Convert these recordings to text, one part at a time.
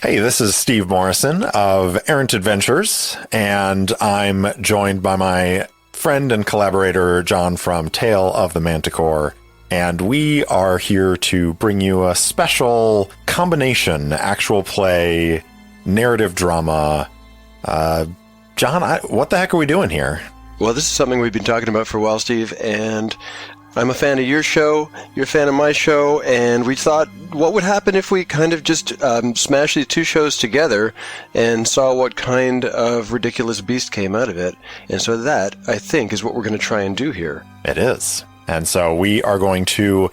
Hey, this is Steve Morrison of Errant Adventures, and I'm joined by my friend and collaborator, John from Tale of the Manticore, and we are here to bring you a special combination actual play narrative drama. John, what the heck are we doing here? Well, this is something we've been talking about for a while, Steve, and I'm a fan of your show, you're a fan of my show, and we thought, what would happen if we kind of just smashed these two shows together and saw what kind of ridiculous beast came out of it? And so that, I think, is what we're going to try and do here. It is. And so we are going to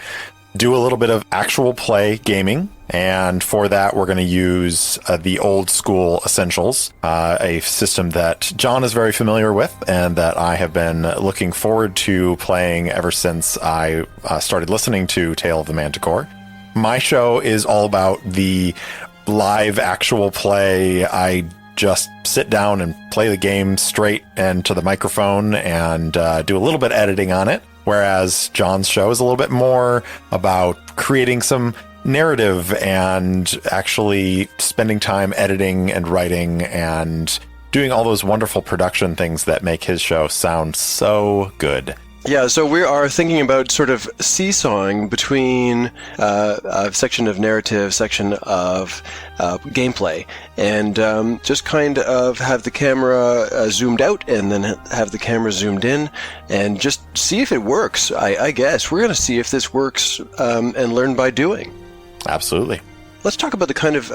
do a little bit of actual play gaming. And for that, we're going to use the old school Essentials, a system that John is very familiar with and that I have been looking forward to playing ever since I started listening to Tale of the Manticore. My show is all about the live actual play. I just sit down and play the game straight into the microphone and do a little bit of editing on it. Whereas John's show is a little bit more about creating some narrative and actually spending time editing and writing and doing all those wonderful production things that make his show sound so good. Yeah, so we are thinking about sort of seesawing between a section of narrative, section of gameplay, and just kind of have the camera zoomed out and then have the camera zoomed in and just see if it works, I guess. We're going to see if this works and learn by doing. Absolutely. Let's talk about the kind of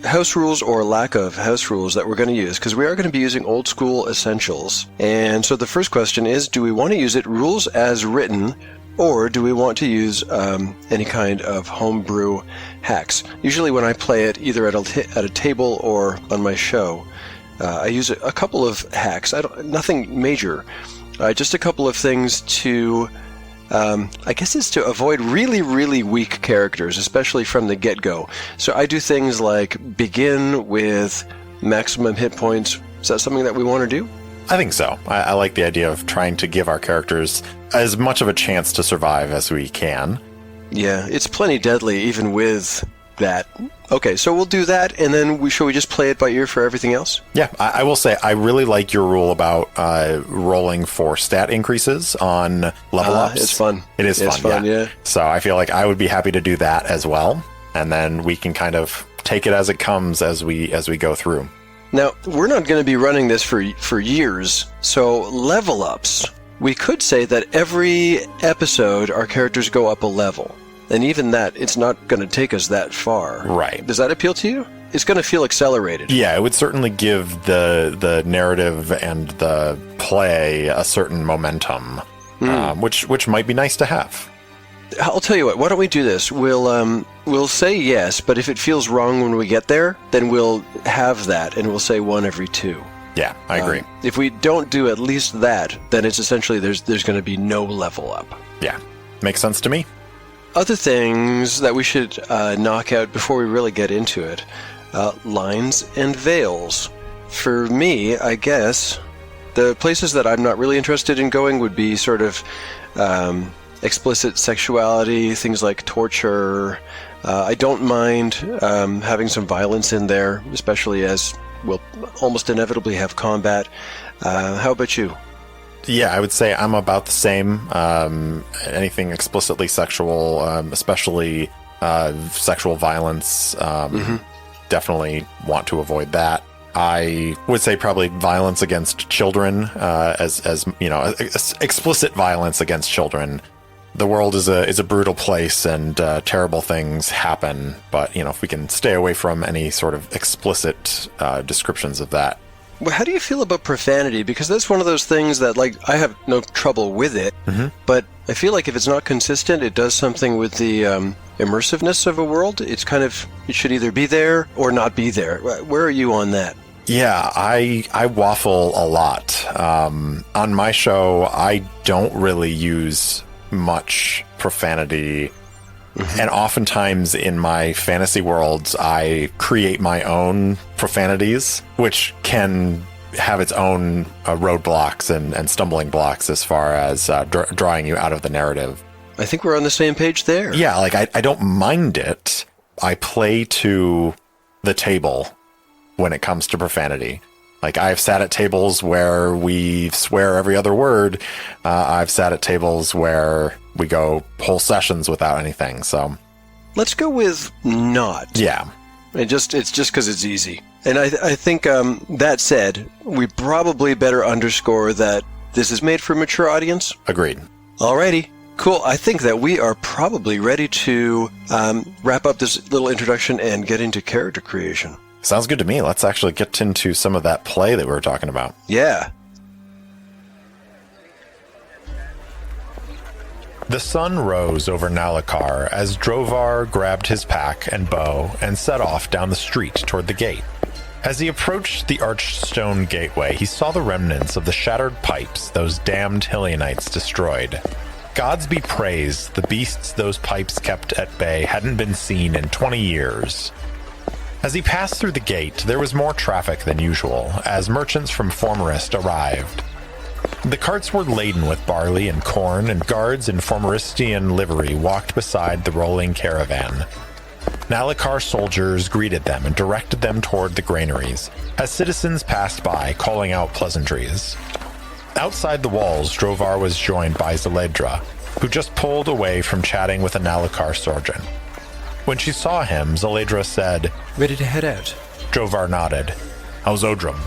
house rules or lack of house rules that we're going to use, because we are going to be using old school Essentials. And so the first question is, do we want to use it rules as written, or do we want to use any kind of homebrew hacks? Usually when I play it, either at a table or on my show, I use a couple of hacks. Nothing major, just a couple of things to... I guess it's to avoid really, really weak characters, especially from the get-go. So I do things like begin with maximum hit points. Is that something that we want to do? I think so. I like the idea of trying to give our characters as much of a chance to survive as we can. Yeah, it's plenty deadly even with that. Okay, so we'll do that, and then shall we just play it by ear for everything else? Yeah, I will say I really like your rule about rolling for stat increases on level ups. It's fun. It's fun, yeah. So I feel like I would be happy to do that as well, and then we can kind of take it as it comes as we go through. Now, we're not going to be running this for years, so level ups. We could say that every episode our characters go up a level. And even that, it's not going to take us that far. Right. Does that appeal to you? It's going to feel accelerated. Yeah, it would certainly give the narrative and the play a certain momentum, which might be nice to have. I'll tell you what. Why don't we do this? We'll say yes, but if it feels wrong when we get there, then we'll have that, and we'll say one every two. Yeah, I agree. If we don't do at least that, then it's essentially there's going to be no level up. Yeah, makes sense to me. Other things that we should knock out before we really get into it, lines and veils. For me, I guess, the places that I'm not really interested in going would be sort of explicit sexuality, things like torture. I don't mind having some violence in there, especially as we'll almost inevitably have combat. How about you? Yeah, I would say I'm about the same. Anything explicitly sexual, especially sexual violence, definitely want to avoid that. I would say probably violence against children, as you know, explicit violence against children. The world is a brutal place, and terrible things happen. But you know, if we can stay away from any sort of explicit descriptions of that, Well, how do you feel about profanity? Because that's one of those things that, like, I have no trouble with it, but I feel like if it's not consistent, it does something with the immersiveness of a world. It's kind of, it should either be there or not be there. Where are you on that? Yeah, I waffle a lot. On my show, I don't really use much profanity. And oftentimes in my fantasy worlds, I create my own profanities, which can have its own roadblocks and stumbling blocks as far as drawing you out of the narrative. I think we're on the same page there. Yeah, like I don't mind it. I play to the table when it comes to profanity. Like, I've sat at tables where we swear every other word. I've sat at tables where we go whole sessions without anything. So let's go with not. Yeah. It's just because it's easy. And I think that said, we probably better underscore that this is made for a mature audience. Agreed. Alrighty. Cool. I think that we are probably ready to wrap up this little introduction and get into character creation. Sounds good to me. Let's actually get into some of that play that we were talking about. Yeah. The sun rose over Nallukar as Drovar grabbed his pack and bow and set off down the street toward the gate. As he approached the arched stone gateway, he saw the remnants of the shattered pipes those damned Hylianites destroyed. Gods be praised, the beasts those pipes kept at bay hadn't been seen in 20 years. As he passed through the gate, there was more traffic than usual, as merchants from Formerist arrived. The carts were laden with barley and corn, and guards in Formeristian livery walked beside the rolling caravan. Nallukar soldiers greeted them and directed them toward the granaries, as citizens passed by calling out pleasantries. Outside the walls, Drovar was joined by Zeledra, who just pulled away from chatting with a Nallukar sergeant. When she saw him, Zeledra said, "Ready to head out?" Drovar nodded. "How's Odrum?"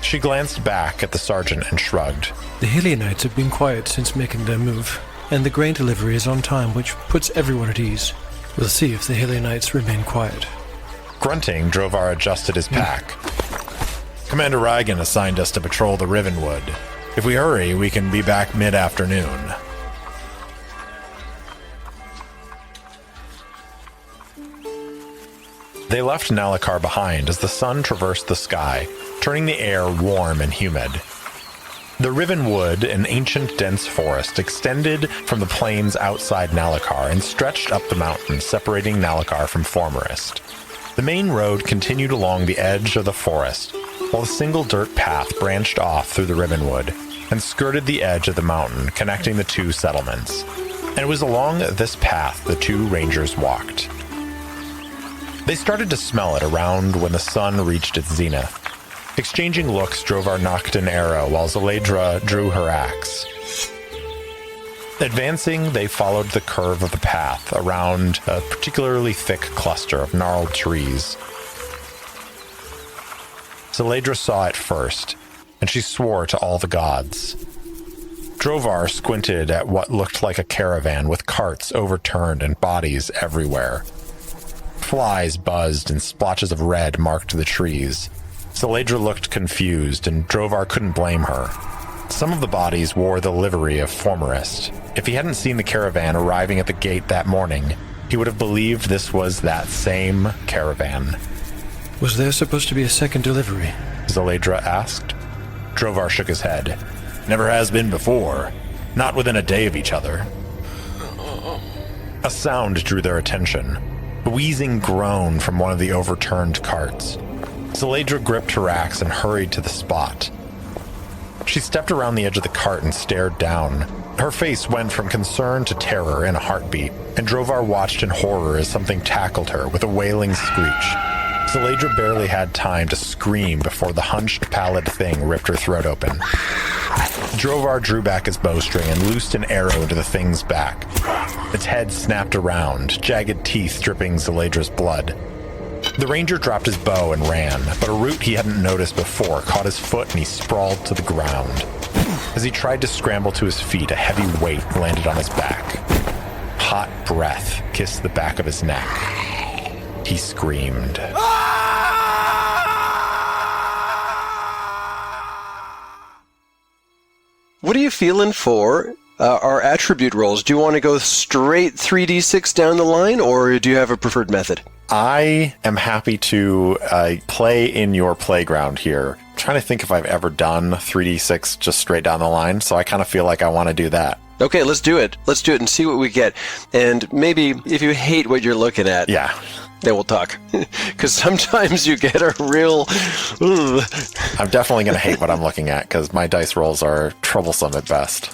She glanced back at the sergeant and shrugged. "The Hylianites have been quiet since making their move, and the grain delivery is on time, which puts everyone at ease. We'll see if the Hylianites remain quiet." Grunting, Drovar adjusted his pack. "Commander Reigen assigned us to patrol the Rivenwood. If we hurry, we can be back mid-afternoon." They left Nallukar behind as the sun traversed the sky, turning the air warm and humid. The Rivenwood, an ancient dense forest, extended from the plains outside Nallukar and stretched up the mountain, separating Nallukar from Formerist. The main road continued along the edge of the forest, while a single dirt path branched off through the Rivenwood and skirted the edge of the mountain, connecting the two settlements. And it was along this path the two rangers walked. They started to smell it around when the sun reached its zenith. Exchanging looks, Drovar knocked an arrow while Zeledra drew her axe. Advancing, they followed the curve of the path around a particularly thick cluster of gnarled trees. Zeledra saw it first, and she swore to all the gods. Drovar squinted at what looked like a caravan with carts overturned and bodies everywhere. Flies buzzed and splotches of red marked the trees. Zeledra looked confused, and Drovar couldn't blame her. Some of the bodies wore the livery of Formerist. If he hadn't seen the caravan arriving at the gate that morning, he would have believed this was that same caravan. "Was there supposed to be a second delivery?" Zeledra asked. Drovar shook his head. "Never has been before. Not within a day of each other." A sound drew their attention. A wheezing groan from one of the overturned carts. Zeledra gripped her axe and hurried to the spot. She stepped around the edge of the cart and stared down. Her face went from concern to terror in a heartbeat, and Drovar watched in horror as something tackled her with a wailing screech. Zeledra barely had time to scream before the hunched, pallid thing ripped her throat open. Drovar drew back his bowstring and loosed an arrow into the thing's back. Its head snapped around, jagged teeth dripping Zeledra's blood. The ranger dropped his bow and ran, but a root he hadn't noticed before caught his foot and he sprawled to the ground. As he tried to scramble to his feet, a heavy weight landed on his back. Hot breath kissed the back of his neck. He screamed. what are you feeling for our attribute rolls? Do you want to go straight 3d6 down the line, or do you have a preferred method? I am happy to play in your playground here. I'm trying to think if I've ever done 3d6 just straight down the line, so I kind of feel like I want to do that. Okay, let's do it. Let's do it and see what we get. And maybe if you hate what you're looking at, Yeah. then we'll talk. Because sometimes you get a real... I'm definitely going to hate what I'm looking at because my dice rolls are troublesome at best.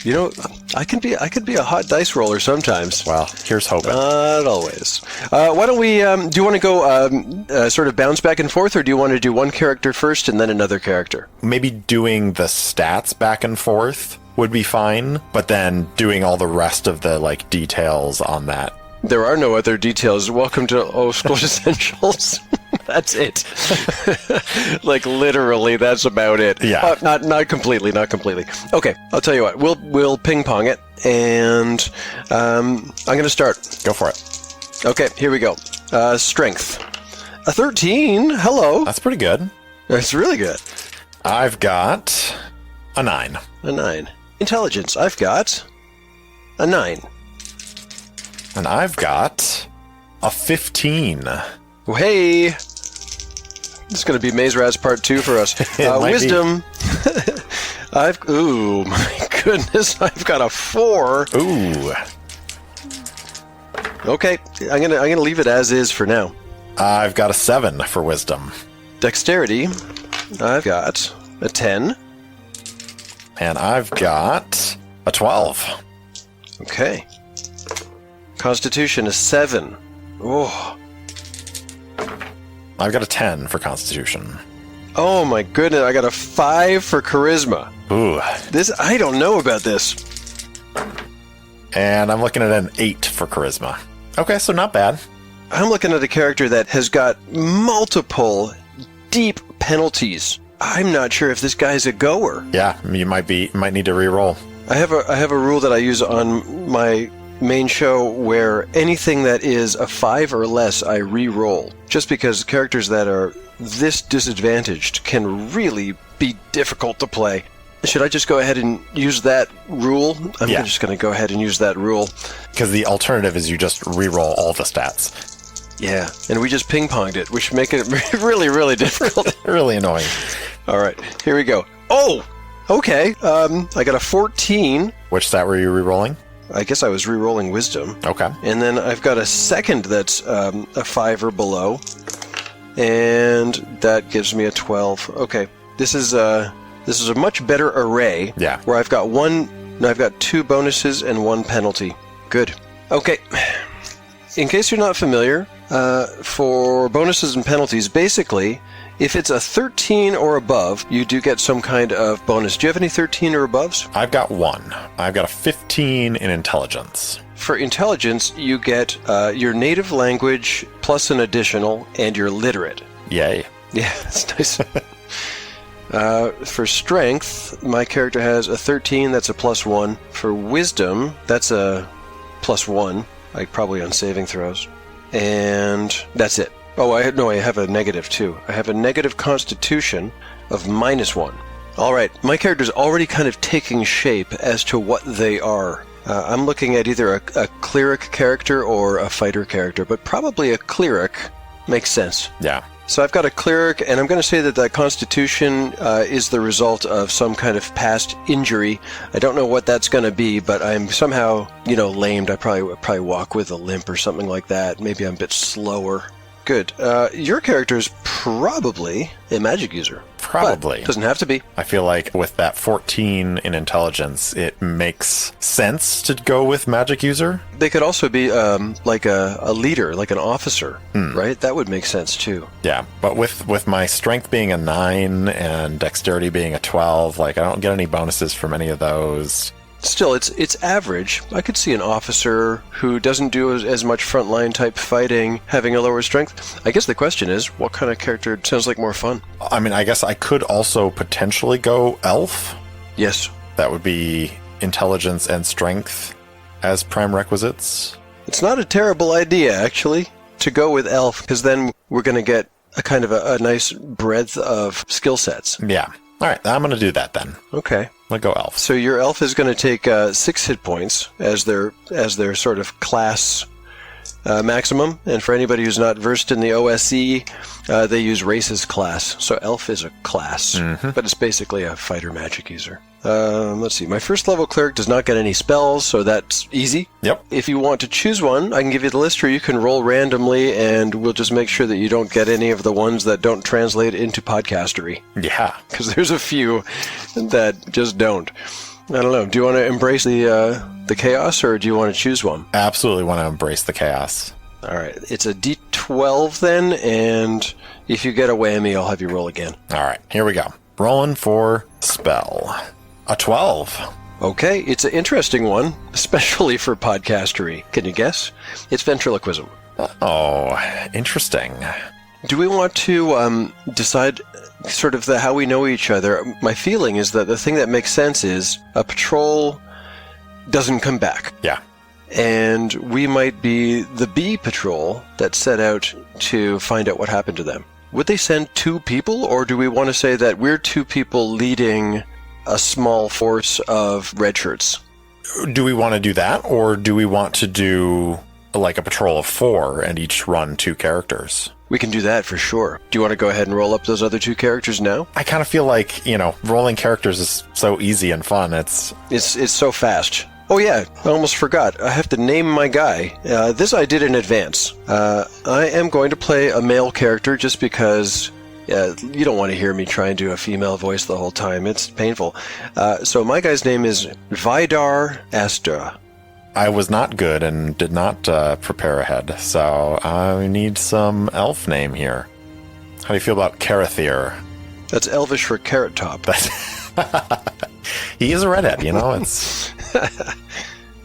You know, I could be a hot dice roller sometimes. Well, here's hoping. Not always. Why don't we, do you want to go sort of bounce back and forth, or do you want to do one character first and then another character? Maybe doing the stats back and forth would be fine, but then doing all the rest of the like details on that. There are no other details. Welcome to Old School Essentials. That's it. Like literally, that's about it. Yeah. Not completely. Okay, I'll tell you what. We'll ping pong it, and I'm going to start. Go for it. Okay, here we go. Strength. A 13. Hello. That's pretty good. That's really good. I've got a 9. A 9. Intelligence. I've got a 9. And I've got a 15. Oh, hey. This is going to be Maze Rats Part 2 for us. Might Wisdom. Ooh, my goodness. I've got a 4. Ooh. Okay, I'm gonna leave it as is for now. I've got a 7 for wisdom. Dexterity. I've got a 10. And I've got a 12. Okay. Constitution is 7. Oh. I've got a 10 for Constitution. Oh my goodness, I got a 5 for Charisma. Ooh. I don't know about this. And I'm looking at an 8 for Charisma. Okay, so not bad. I'm looking at a character that has got multiple deep penalties. I'm not sure if this guy's a goer. Yeah, you might need to re-roll. I have a rule that I use on my main show where anything that is a 5 or less I re-roll. Just because characters that are this disadvantaged can really be difficult to play. Should I just go ahead and use that rule? I'm just going to go ahead and use that rule. Because the alternative is you just re-roll all the stats. Yeah, and we just ping-ponged it, which make it really, really difficult. Really annoying. All right, here we go. Oh, okay. I got a 14. Which stat were you re-rolling? I guess I was re-rolling Wisdom. Okay. And then I've got a second that's a 5 or below. And that gives me a 12. Okay, this is a much better array. Yeah. Where I've got 2 bonuses and 1 penalty. Good. Okay. In case you're not familiar, for bonuses and penalties, basically, if it's a 13 or above, you do get some kind of bonus. Do you have any 13 or aboves? I've got 1. I've got a 15 in intelligence. For intelligence, you get your native language plus an additional, and you're literate. Yay. Yeah, that's nice. For strength, my character has a 13, that's a +1. For wisdom, that's a +1, like probably on saving throws. And that's it. Oh, I have a negative too. I have a negative constitution of -1. All right, my character's already kind of taking shape as to what they are. I'm looking at either a cleric character or a fighter character, but probably a cleric makes sense. Yeah. So I've got a cleric, and I'm going to say that constitution is the result of some kind of past injury. I don't know what that's going to be, but I'm somehow, lamed. I probably walk with a limp or something like that. Maybe I'm a bit slower. Good. Your character is probably a magic user. Probably. But doesn't have to be. I feel like with that 14 in intelligence, it makes sense to go with magic user. They could also be like a leader, like an officer, right? That would make sense too. Yeah, but with my strength being a 9 and dexterity being a 12, I don't get any bonuses from any of those. Still, it's average. I could see an officer who doesn't do as much frontline type fighting having a lower strength. I guess the question is, what kind of character sounds like more fun? I mean, I guess I could also potentially go elf. Yes. That would be intelligence and strength as prime requisites. It's not a terrible idea, actually, to go with elf, because then we're going to get a kind of a nice breadth of skill sets. Yeah. All right, I'm going to do that then. Okay. Let's go elf. So your elf is going to take 6 hit points as their sort of class maximum. And for anybody who's not versed in the OSE, they use race as class. So elf is a class, but it's basically a fighter magic user. Let's see. My first level cleric does not get any spells, so that's easy. Yep. If you want to choose one, I can give you the list, or you can roll randomly, and we'll just make sure that you don't get any of the ones that don't translate into podcastery. Yeah. Because there's a few that just don't. I don't know. Do you want to embrace the chaos, or do you want to choose one? Absolutely want to embrace the chaos. All right. It's a D12 then, and if you get a whammy, I'll have you roll again. All right, here we go. Rolling for spell. A 12. Okay, it's an interesting one, especially for podcastery. Can you guess? It's ventriloquism. Oh, interesting. Do we want to decide sort of how we know each other? My feeling is that the thing that makes sense is a patrol doesn't come back. Yeah. And we might be the B patrol that set out to find out what happened to them. Would they send 2 people, or do we want to say that we're 2 people leading a small force of red shirts? Do we want to do that, or do we want to do like a patrol of 4 and each run 2 characters? We can do that for sure. Do you want to go ahead and roll up those other 2 characters now? I kind of feel like, rolling characters is so easy and fun. It's so fast. Oh yeah, I almost forgot. I have to name my guy. This I did in advance. I am going to play a male character just because you don't want to hear me try and do a female voice the whole time. It's painful. So my guy's name is Vidar Astra. I was not good and did not prepare ahead, so I need some elf name here. How do you feel about Karathir? That's Elvish for Carrot Top. He is a redhead, it's...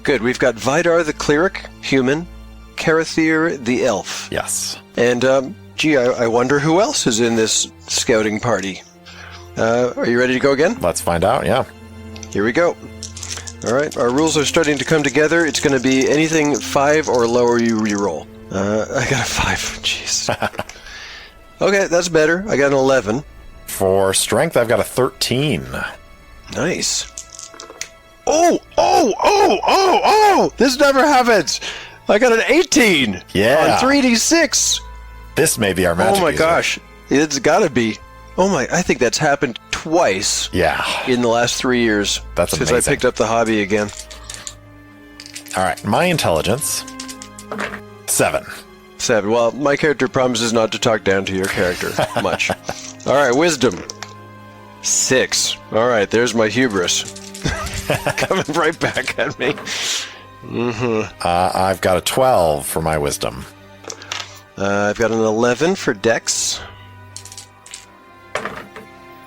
Good. We've got Vidar the cleric, human, Karathir the elf. Yes. And, I wonder who else is in this scouting party. Are you ready to go again? Let's find out, yeah. Here we go. All right, our rules are starting to come together. It's going to be anything 5 or lower you re-roll. I got a 5. Jeez. Okay, that's better. I got an 11. For strength, I've got a 13. Nice. Oh! This never happens! I got an 18! Yeah. On 3d6! This may be our magic Oh my user. gosh. It's gotta be. Oh my, I think that's happened twice. Yeah. In the last 3 years. That's since amazing. I picked up the hobby again. All right, my intelligence, 7. 7. Well, my character promises not to talk down to your character much. All right, wisdom. 6. All right, there's my hubris. Coming right back at me. I've got a 12 for my wisdom. I've got an 11 for Dex.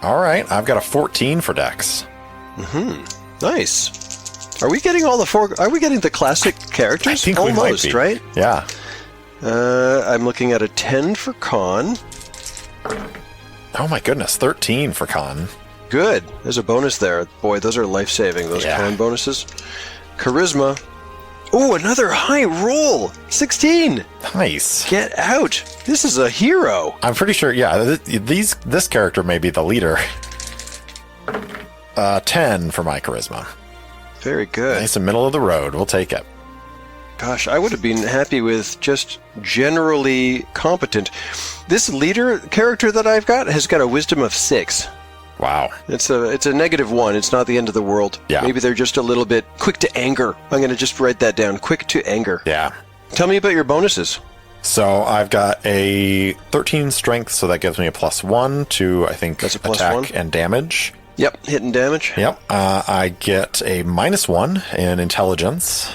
All right, I've got a 14 for Dex. Nice. Are we getting all the 4? Are we getting the classic characters? I think almost, we might be. Right? Yeah. I'm looking at a 10 for Con. Oh my goodness, 13 for Con. Good. There's a bonus there. Boy, those are life-saving, those Yeah. Con bonuses. Charisma. Oh, another high roll. 16. Nice. Get out. This is a hero. I'm pretty sure, yeah, this character may be the leader. 10 for my charisma. Very good. Nice and middle of the road. We'll take it. Gosh, I would have been happy with just generally competent. This leader character that I've got has got a wisdom of 6. Wow. It's a -1. It's not the end of the world. Yeah. Maybe they're just a little bit quick to anger. I'm going to just write that down. Quick to anger. Yeah. Tell me about your bonuses. So I've got a 13 strength, so that gives me a +1 to, I think, That's a +1? attack and damage. Yep, hidden damage. Yep. I get a -1 in intelligence,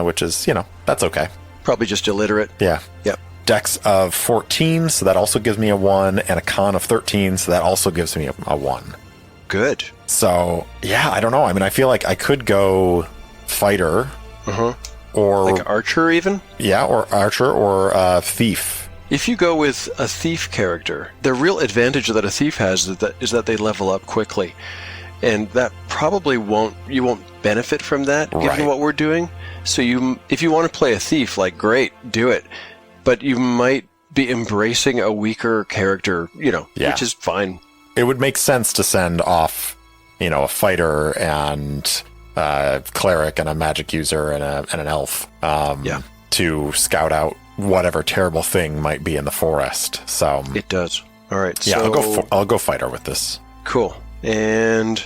which is, that's okay. Probably just illiterate. Yeah. Yep. Dex of 14, so that also gives me a 1, and a con of 13, so that also gives me a 1. Good. So, yeah, I don't know. I mean, I feel like I could go fighter, or Like archer even? yeah, or archer, or thief. If you go with a thief character, the real advantage that a thief has is that they level up quickly. And that probably you won't benefit from that, given Right. what we're doing. So if you want to play a thief, like, great, do it. But you might be embracing a weaker character, Yeah. which is fine. It would make sense to send off a fighter and a cleric and a magic user and an elf to scout out whatever terrible thing might be in the forest. So it does. All right. Yeah, so, I'll go fighter with this. Cool. And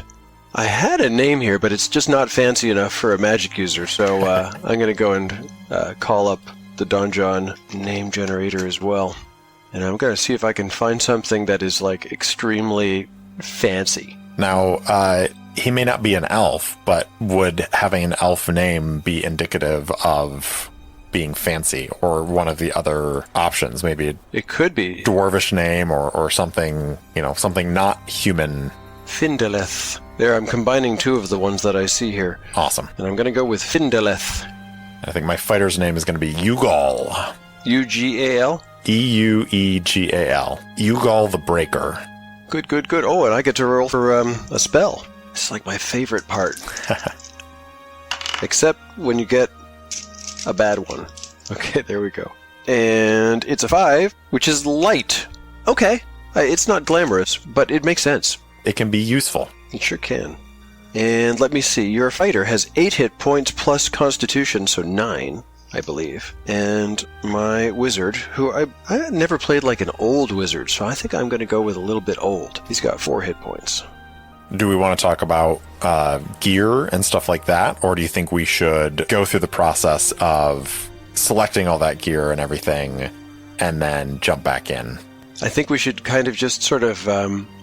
I had a name here, but it's just not fancy enough for a magic user. So I'm going to go and call up the Donjon name generator as well. And I'm going to see if I can find something that is like extremely fancy. Now, he may not be an elf, but would having an elf name be indicative of being fancy, or one of the other options? Maybe it could be dwarvish name or something, something not human. Findeleth. There, I'm combining two of the ones that I see here. Awesome. And I'm going to go with Findeleth. I think my fighter's name is going to be Ugal. Ugal? Euegal. Ugal the Breaker. Good, good, good. Oh, and I get to roll for a spell. This is like my favorite part. Except when you get a bad one. Okay, there we go. And it's a 5, which is light. Okay. It's not glamorous, but it makes sense. It can be useful. It sure can. And let me see. Your fighter has 8 hit points plus constitution, so 9, I believe. And my wizard, who I never played like an old wizard, so I think I'm going to go with a little bit old. He's got 4 hit points. Do we want to talk about gear and stuff like that? Or do you think we should go through the process of selecting all that gear and everything and then jump back in? I think we should kind of just sort of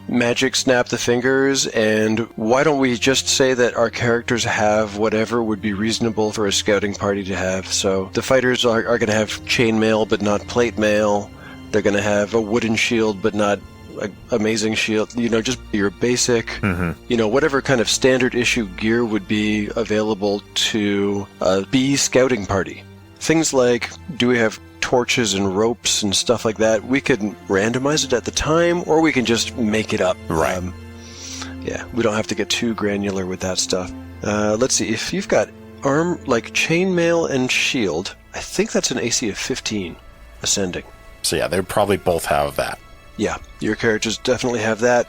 magic snap the fingers, and why don't we just say that our characters have whatever would be reasonable for a scouting party to have. So the fighters are going to have chainmail but not plate mail. They're going to have a wooden shield but not amazing shield, just your basic, whatever kind of standard issue gear would be available to a B scouting party. Things like, do we have torches and ropes and stuff like that? We can randomize it at the time, or we can just make it up. Right. We don't have to get too granular with that stuff. Let's see, if you've got chainmail and shield, I think that's an AC of 15, ascending. So yeah, they probably both have that. Yeah, your characters definitely have that,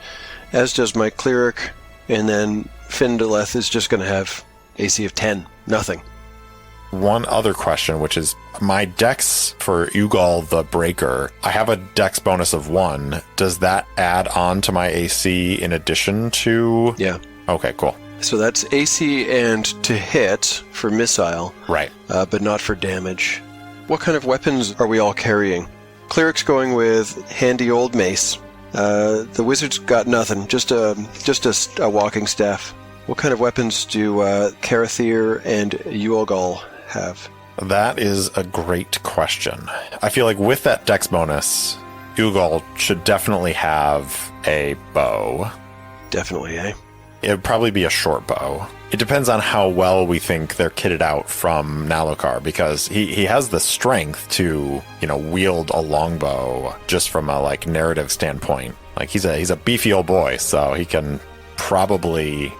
as does my cleric, and then Findeleth is just going to have AC of 10, nothing. One other question, which is my dex for Ugal the Breaker, I have a dex bonus of 1. Does that add on to my AC in addition to... Yeah. Okay, cool. So that's AC and to hit for missile. Right. But not for damage. What kind of weapons are we all carrying? Cleric's going with handy old mace. The wizard's got nothing, just a walking staff. What kind of weapons do Karathir and Uogal have? That is a great question. I feel like with that dex bonus, Ugal should definitely have a bow. Definitely, eh? It would probably be a short bow. It depends on how well we think they're kitted out from Nallukar, because he has the strength to, wield a longbow just from a narrative standpoint. He's a beefy old boy, so he can probably,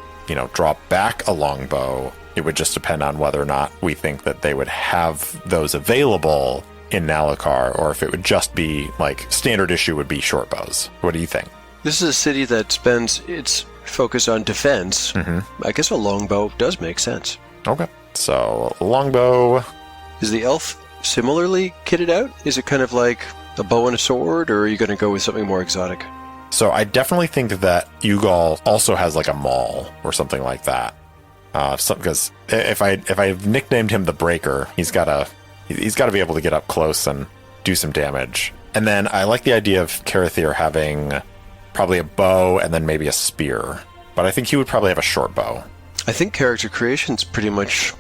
drop back a longbow. It would just depend on whether or not we think that they would have those available in Nallukar, or if it would just be standard issue would be short bows. What do you think? This is a city that spends its focus on defense. Mm-hmm. I guess a longbow does make sense. Okay. So, longbow. Is the elf similarly kitted out? Is it kind of like a bow and a sword, or are you going to go with something more exotic? So, I definitely think that Ugal also has a maul or something like that. Because if I've nicknamed him the Breaker, he's got to be able to get up close and do some damage. And then I like the idea of Karathir having probably a bow and then maybe a spear. But I think he would probably have a short bow. I think character creation's pretty much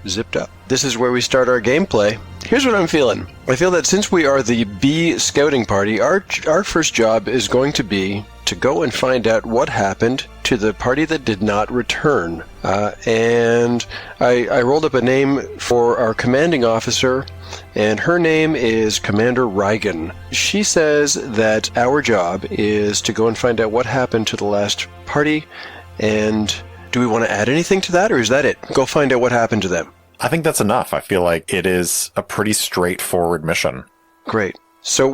zipped up. This is where we start our gameplay. Here's what I'm feeling. I feel that since we are the B scouting party, our first job is going to be to go and find out what happened to the party that did not return. And I rolled up a name for our commanding officer, and her name is Commander Reigen. She says that our job is to go and find out what happened to the last party, and do we want to add anything to that, or is that it? Go find out what happened to them. I think that's enough. I feel like it is a pretty straightforward mission. Great. So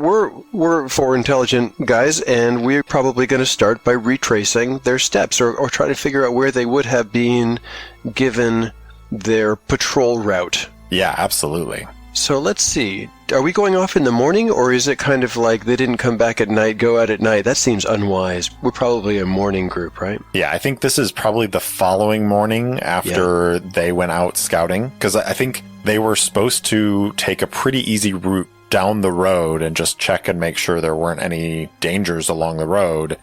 we're four intelligent guys, and we're probably going to start by retracing their steps, or try to figure out where they would have been given their patrol route. Yeah, absolutely. So let's see. Are we going off in the morning, or is it kind of like they didn't come back at night, go out at night? That seems unwise. We're probably a morning group, right? Yeah, I think this is probably the following morning after they went out scouting, because I think they were supposed to take a pretty easy route down the road and just check and make sure there weren't any dangers along the road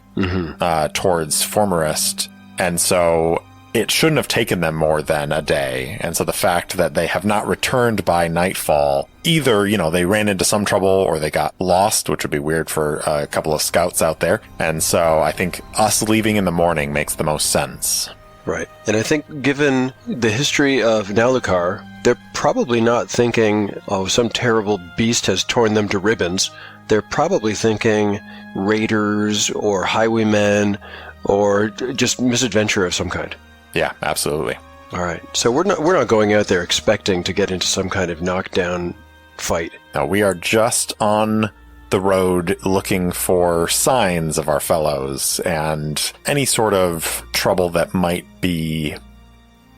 towards Formerist. And so it shouldn't have taken them more than a day. And so the fact that they have not returned by nightfall, either, they ran into some trouble or they got lost, which would be weird for a couple of scouts out there. And so I think us leaving in the morning makes the most sense. Right. And I think given the history of Nallukar, they're probably not thinking, oh, some terrible beast has torn them to ribbons. They're probably thinking raiders or highwaymen or just misadventure of some kind. Yeah, absolutely. All right. So we're not going out there expecting to get into some kind of knockdown fight. No, we are just on the road looking for signs of our fellows and any sort of trouble that might be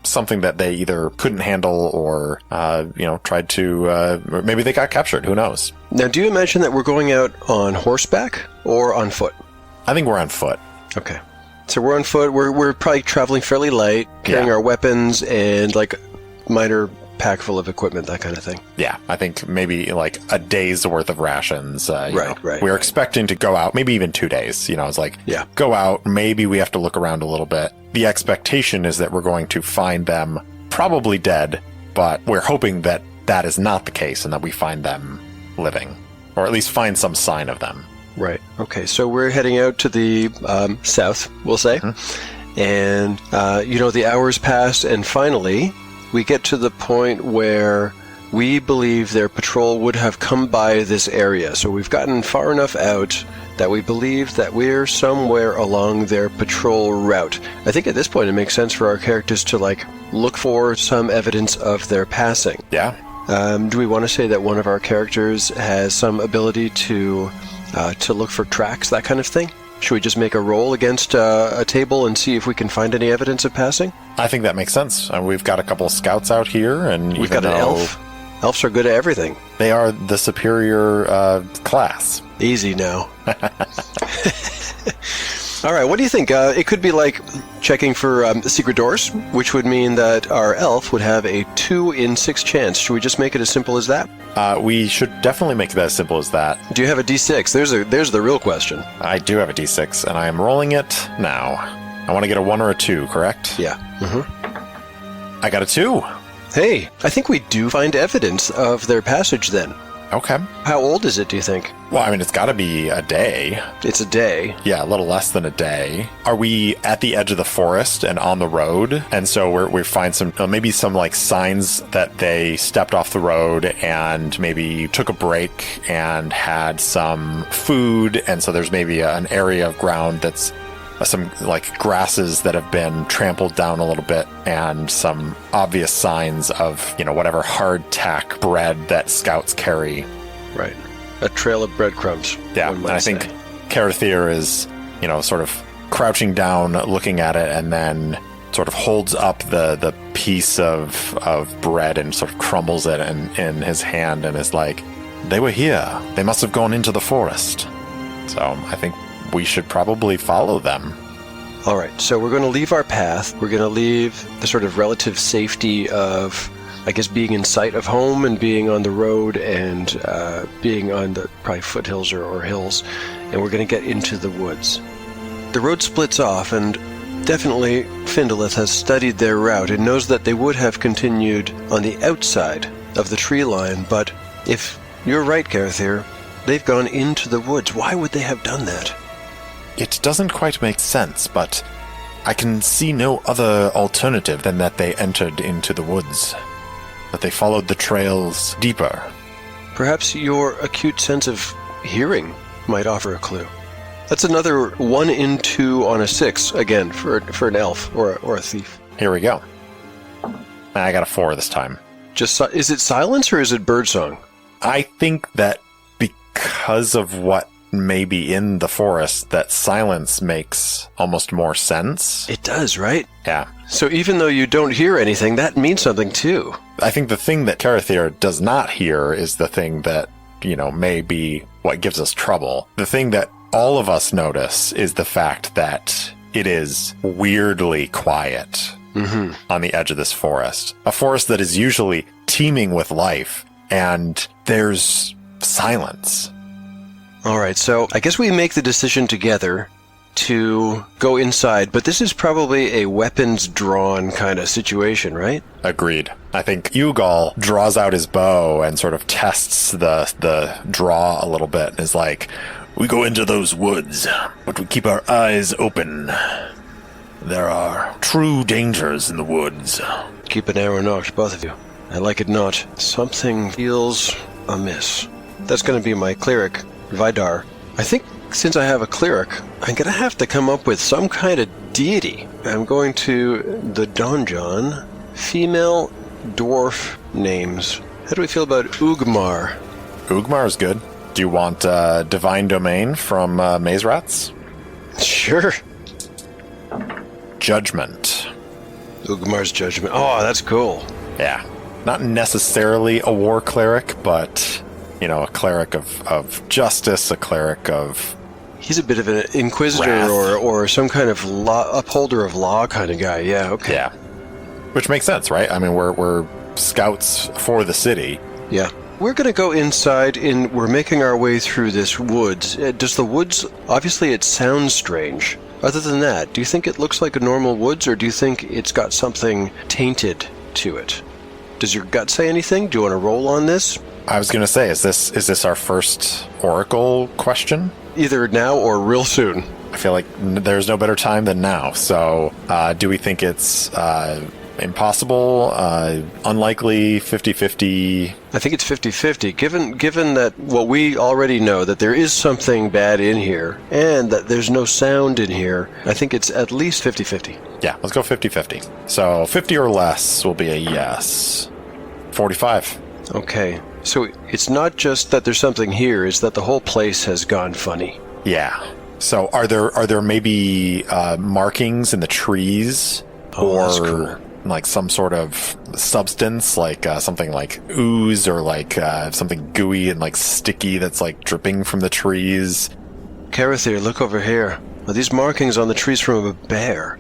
something that they either couldn't handle or, tried to, or maybe they got captured. Who knows? Now, do you imagine that we're going out on horseback or on foot? I think we're on foot. Okay. So we're on foot. We're probably traveling fairly light, carrying our weapons and like minor pack full of equipment, that kind of thing. Yeah, I think maybe like a day's worth of rations. Right. We're expecting to go out, maybe even 2 days. It's like, go out, maybe we have to look around a little bit. The expectation is that we're going to find them probably dead, but we're hoping that that is not the case and that we find them living, or at least find some sign of them. Right. Okay, so we're heading out to the south, we'll say. And, the hours pass, and finally we get to the point where we believe their patrol would have come by this area. So we've gotten far enough out that we believe that we're somewhere along their patrol route. I think at this point it makes sense for our characters to look for some evidence of their passing. Yeah. Do we want to say that one of our characters has some ability to look for tracks, that kind of thing? Should we just make a roll against a table and see if we can find any evidence of passing? I think that makes sense. We've got a couple of scouts out here, and we've got an elf. Elves are good at everything. They are the superior class. Easy now. All right, what do you think? It could be like checking for secret doors, which would mean that our elf would have a 2 in 6 chance. Should we just make it as simple as that? We should definitely make it as simple as that. Do you have a D6? There's the real question. I do have a D6, and I am rolling it now. I want to get a 1 or a 2, correct? Yeah. I got a 2. Hey, I think we do find evidence of their passage then. Okay. How old is it, do you think? Well, it's got to be a day. It's a day. Yeah, a little less than a day. Are we at the edge of the forest and on the road? And so we find some, maybe some signs that they stepped off the road and maybe took a break and had some food. And so there's maybe an area of ground that's some grasses that have been trampled down a little bit and some obvious signs of, whatever hardtack bread that scouts carry. Right. A trail of breadcrumbs. Yeah, and I think Karathir is, sort of crouching down, looking at it, and then sort of holds up the piece of bread and sort of crumbles it in his hand and is like, they were here. They must have gone into the forest. So I think we should probably follow them. All right, so we're going to leave our path. We're going to leave the sort of relative safety of, I guess, being in sight of home and being on the road and being on the probably foothills or hills, and we're going to get into the woods. The road splits off, and definitely Findolith has studied their route and knows that they would have continued on the outside of the tree line, but if you're right, Karathir, they've gone into the woods. Why would they have done that? It doesn't quite make sense, but I can see no other alternative than that they entered into the woods, that they followed the trails deeper. Perhaps your acute sense of hearing might offer a clue. That's another 1 in 2 on a 6, again, for an elf or a thief. Here we go. I got a 4 this time. Is it silence or is it birdsong? I think that because of what may be in the forest, that silence makes almost more sense. It does, right? Yeah. So even though you don't hear anything, that means something too. I think the thing that Carathir does not hear is the thing that, may be what gives us trouble. The thing that all of us notice is the fact that it is weirdly quiet on the edge of this forest. A forest that is usually teeming with life, and there's silence. All right, so I guess we make the decision together to go inside, but this is probably a weapons-drawn kind of situation, right? Agreed. I think Ugal draws out his bow and sort of tests the draw a little bit and is like, we go into those woods, but we keep our eyes open. There are true dangers in the woods. Keep an arrow nocked, both of you. I like it not. Something feels amiss. That's going to be my cleric, Vidar. I think since I have a cleric, I'm going to have to come up with some kind of deity. I'm going to the donjon. Female dwarf names. How do we feel about Ugmar? Ugmar is good. Do you want Divine Domain from Maze Rats? Sure. Judgment. Ugmar's Judgment. Oh, that's cool. Yeah. Not necessarily a war cleric, but, a cleric of justice, a cleric of... He's a bit of an inquisitor or some kind of upholder of law kind of guy. Yeah, okay. Yeah. Which makes sense, right? I mean, we're scouts for the city. Yeah. We're going to go inside, and we're making our way through this woods. Does the woods... Obviously, it sounds strange. Other than that, do you think it looks like a normal woods, or do you think it's got something tainted to it? Does your gut say anything? Do you want to roll on this? I was going to say, is this our first Oracle question? Either now or real soon. I feel like there's no better time than now. So, do we think it's impossible, unlikely, 50-50? I think it's 50-50. Given that what we already know, that there is something bad in here, and that there's no sound in here, I think it's at least 50-50. Yeah, let's go 50-50. So 50 or less will be a yes. 45. Okay. So it's not just that there's something here, it's that the whole place has gone funny. Yeah. So are there maybe markings in the trees? That's cool. Like some sort of substance, like something like ooze, or like something gooey and like sticky that's like dripping from the trees? Carathir, look over here. Are these markings on the trees from a bear?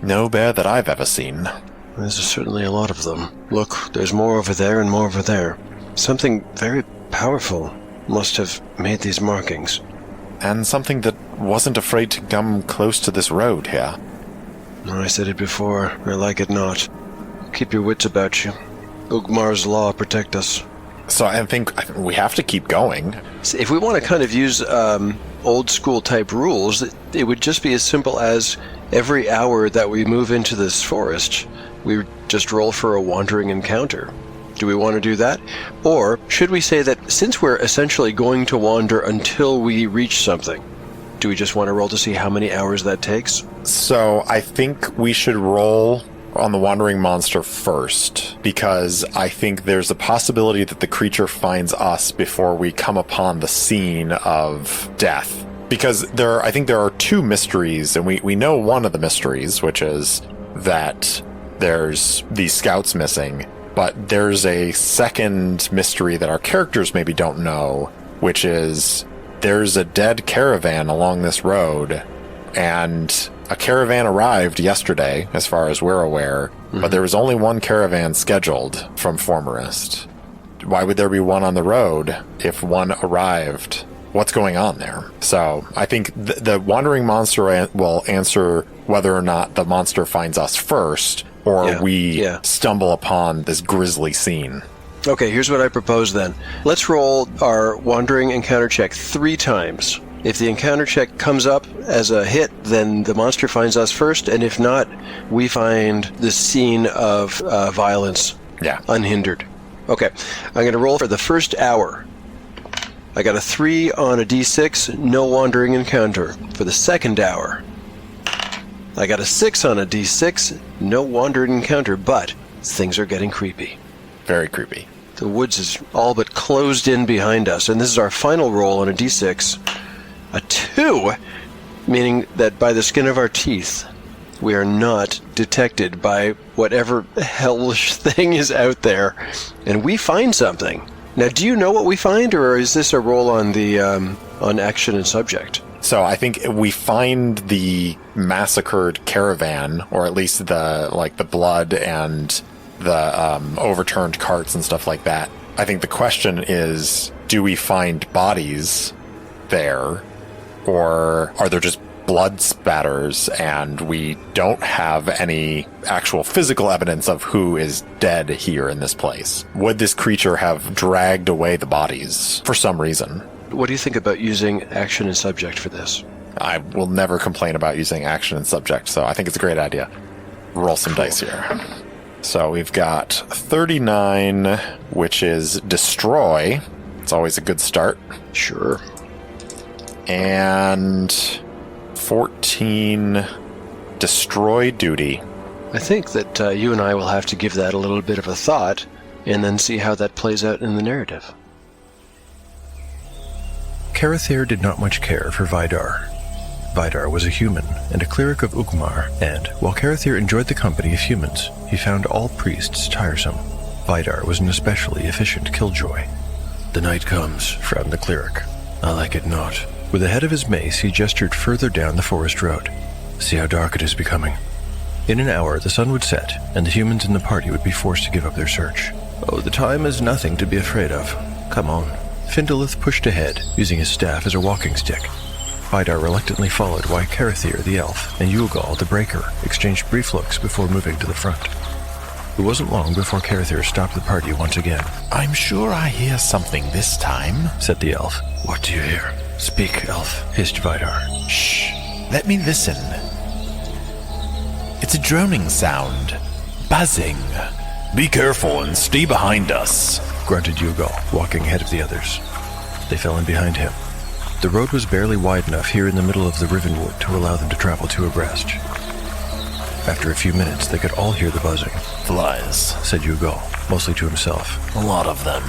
No bear that I've ever seen. There's certainly a lot of them. Look, there's more over there and more over there. Something very powerful must have made these markings. And something that wasn't afraid to come close to this road here. I said it before, I like it not. Keep your wits about you. Ugmar's law protect us. So I think we have to keep going. If we want to kind of use old school type rules, it would just be as simple as every hour that we move into this forest, we just roll for a wandering encounter. Do we want to do that? Or should we say that since we're essentially going to wander until we reach something, do we just want to roll to see how many hours that takes? So I think we should roll on the wandering monster first, because I think there's a possibility that the creature finds us before we come upon the scene of death. Because I think there are two mysteries, and we know one of the mysteries, which is that there's these scouts missing. But there's a second mystery that our characters maybe don't know, which is there's a dead caravan along this road, and a caravan arrived yesterday, as far as we're aware, but there was only one caravan scheduled from Formerist. Why would there be one on the road if one arrived? What's going on there? So I think the wandering monster will answer whether or not the monster finds us first, or we stumble upon this grisly scene. Okay, here's what I propose then. Let's roll our wandering encounter check 3 times. If the encounter check comes up as a hit, then the monster finds us first, and if not, we find the scene of violence unhindered. Okay, I'm going to roll for the first hour. I got a 3 on a d6, no wandering encounter. For the second hour, I got a 6 on a d6, no wandering encounter, but things are getting creepy. Very creepy. The woods is all but closed in behind us, and this is our final roll on a d6. A 2, meaning that by the skin of our teeth, we are not detected by whatever hellish thing is out there, and we find something. Now, do you know what we find, or is this a roll on the on action and subject? So I think we find the massacred caravan, or at least the blood and the overturned carts and stuff like that. I think the question is, do we find bodies there, or are there just blood spatters and we don't have any actual physical evidence of who is dead here in this place? Would this creature have dragged away the bodies for some reason? What do you think about using action and subject for this? I will never complain about using action and subject, so I think it's a great idea. Roll some dice here. So we've got 39, which is destroy. It's always a good start. Sure. And 14, destroy duty. I think that you and I will have to give that a little bit of a thought and then see how that plays out in the narrative. Carathir did not much care for Vidar. Vidar was a human and a cleric of Ugmar, and while Carathir enjoyed the company of humans, he found all priests tiresome. Vidar was an especially efficient killjoy. "The night comes," frowned the cleric. "I like it not." With the head of his mace, he gestured further down the forest road. "See how dark it is becoming." In an hour, the sun would set, and the humans in the party would be forced to give up their search. "Oh, the time is nothing to be afraid of. Come on." Findolith pushed ahead, using his staff as a walking stick. Vidar reluctantly followed while Carathir, the elf, and Yulgal, the breaker, exchanged brief looks before moving to the front. It wasn't long before Carathir stopped the party once again. "I'm sure I hear something this time," said the elf. "What do you hear? Speak, elf," hissed Vidar. "Shh, let me listen. It's a droning sound. Buzzing. Be careful and stay behind us," grunted Yulgal, walking ahead of the others. They fell in behind him. The road was barely wide enough here in the middle of the Rivenwood to allow them to travel two abreast. After a few minutes, they could all hear the buzzing. "Flies," said Yulgal, mostly to himself. "A lot of them."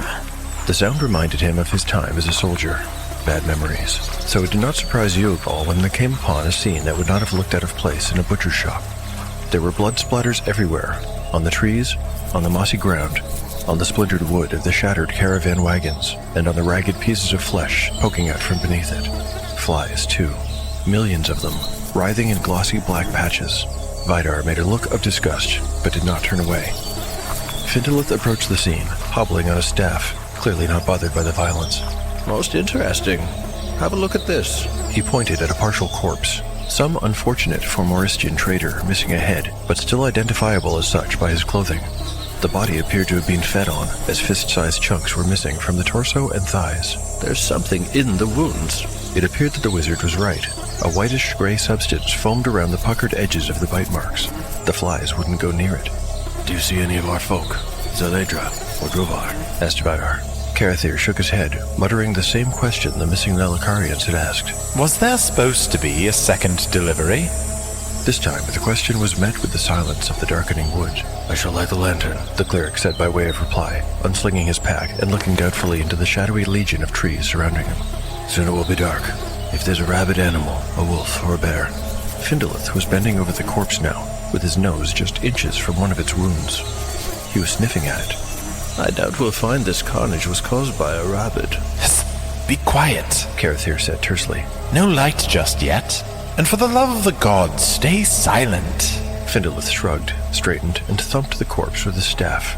The sound reminded him of his time as a soldier. Bad memories. So it did not surprise Yulgal when they came upon a scene that would not have looked out of place in a butcher's shop. There were blood splatters everywhere, on the trees, on the mossy ground, on the splintered wood of the shattered caravan wagons, and on the ragged pieces of flesh poking out from beneath it. Flies, too. Millions of them, writhing in glossy black patches. Vidar made a look of disgust, but did not turn away. Findolith approached the scene, hobbling on a staff, clearly not bothered by the violence. "Most interesting. Have a look at this." He pointed at a partial corpse, some unfortunate for Morrison trader missing a head, but still identifiable as such by his clothing. The body appeared to have been fed on, as fist-sized chunks were missing from the torso and thighs. "There's something in the wounds." It appeared that the wizard was right. A whitish-gray substance foamed around the puckered edges of the bite marks. The flies wouldn't go near it. "Do you see any of our folk? Zaledra or Drovar?" asked Vidar. Carathir shook his head, muttering the same question the missing Nallukarians had asked. "Was there supposed to be a second delivery?" This time, the question was met with the silence of the darkening wood. "I shall light the lantern," the cleric said by way of reply, unslinging his pack and looking doubtfully into the shadowy legion of trees surrounding him. "Soon it will be dark. If there's a rabid animal, a wolf or a bear." Findolith was bending over the corpse now, with his nose just inches from one of its wounds. He was sniffing at it. "I doubt we'll find this carnage was caused by a rabbit." "Be quiet," Carathir said tersely. "No light just yet. And for the love of the gods, stay silent." Findolith shrugged, straightened, and thumped the corpse with his staff.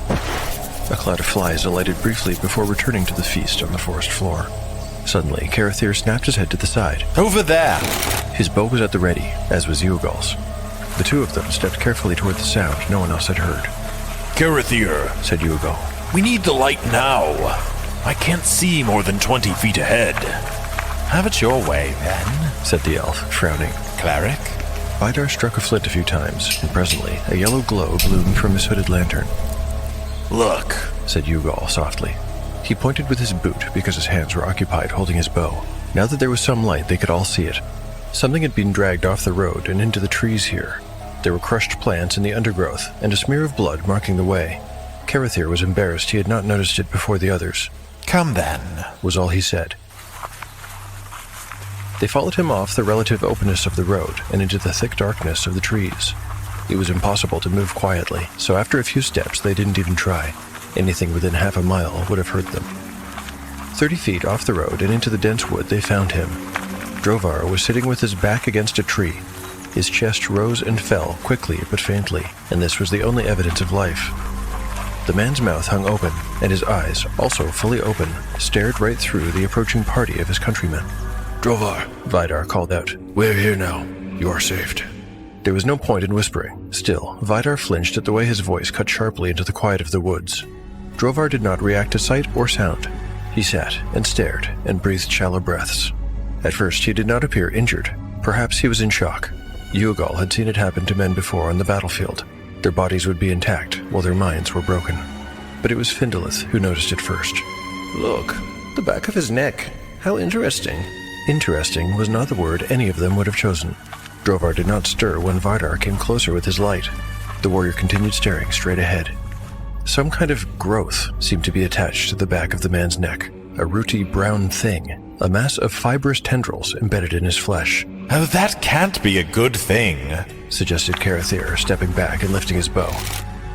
A cloud of flies alighted briefly before returning to the feast on the forest floor. Suddenly, Carathir snapped his head to the side. "Over there!" His bow was at the ready, as was Yulgal's. The two of them stepped carefully toward the sound no one else had heard. "Carathir," said Yulgal. "we need the light now. I can't see more than 20 feet ahead." "Have it your way, then," said the elf, frowning. "Cleric." Vidar struck a flint a few times, and presently a yellow glow bloomed from his hooded lantern. "Look," said Yulgal softly. He pointed with his boot because his hands were occupied holding his bow. Now that there was some light, they could all see it. Something had been dragged off the road and into the trees here. There were crushed plants in the undergrowth and a smear of blood marking the way. Carithir was embarrassed he had not noticed it before the others. Come then, Was all he said. They followed him off the relative openness of the road and into the thick darkness of the trees. It was impossible to move quietly, so after a few steps they didn't even try. Anything within half a mile would have hurt them. 30 feet off the road and into the dense wood they found him. Drovar was sitting with his back against a tree. His chest rose and fell quickly but faintly, and this was the only evidence of life. The man's mouth hung open, and his eyes, also fully open, stared right through the approaching party of his countrymen. Drovar, Vidar called out. we're here now. You are saved. There was no point in whispering. Still, Vidar flinched at the way his voice cut sharply into the quiet of the woods. Drovar did not react to sight or sound. He sat and stared and breathed shallow breaths. At first, he did not appear injured. Perhaps he was in shock. Ugal had seen it happen to men before on the battlefield. Their bodies would be intact while their minds were broken. But it was Findolith who noticed it first. Look, the back of his neck. How interesting. Interesting was not the word any of them would have chosen. Drovar did not stir when Vidar came closer with his light. The warrior continued staring straight ahead. Some kind of growth seemed to be attached to the back of the man's neck, a rooty brown thing, a mass of fibrous tendrils embedded in his flesh. Oh, that can't be a good thing, Suggested Carithir, stepping back and lifting his bow.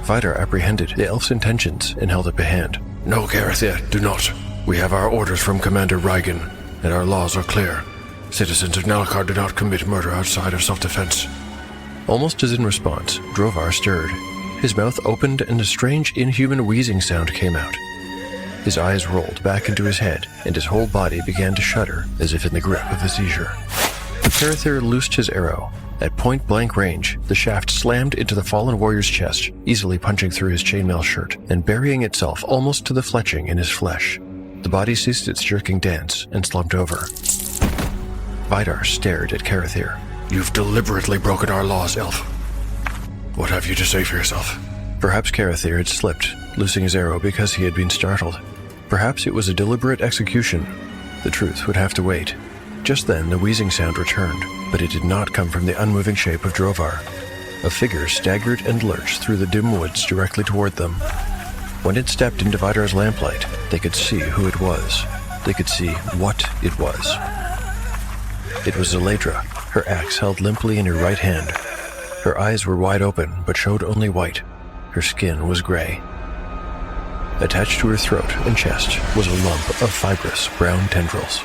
Vidar apprehended the elf's intentions and held up a hand. No, Carithir, do not. We have our orders from Commander Reigen, and our laws are clear. Citizens of Nallukar do not commit murder outside of self-defense. Almost as in response, Drovar stirred. His mouth opened and a strange, inhuman wheezing sound came out. His eyes rolled back into his head, and his whole body began to shudder, as if in the grip of a seizure. Carithir loosed his arrow. At point-blank range, the shaft slammed into the fallen warrior's chest, easily punching through his chainmail shirt and burying itself almost to the fletching in his flesh. The body ceased its jerking dance and slumped over. Vidar stared at Carithir. You've deliberately broken our laws, elf. What have you to say for yourself? Perhaps Carithir had slipped, loosing his arrow because he had been startled. Perhaps it was a deliberate execution. The truth would have to wait. Just then, the wheezing sound returned, but it did not come from the unmoving shape of Drovar. A figure staggered and lurched through the dim woods directly toward them. When it stepped into Vidar's lamplight, they could see who it was. They could see what it was. It was Zeladra, her axe held limply in her right hand. Her eyes were wide open, but showed only white. Her skin was gray. Attached to her throat and chest was a lump of fibrous brown tendrils.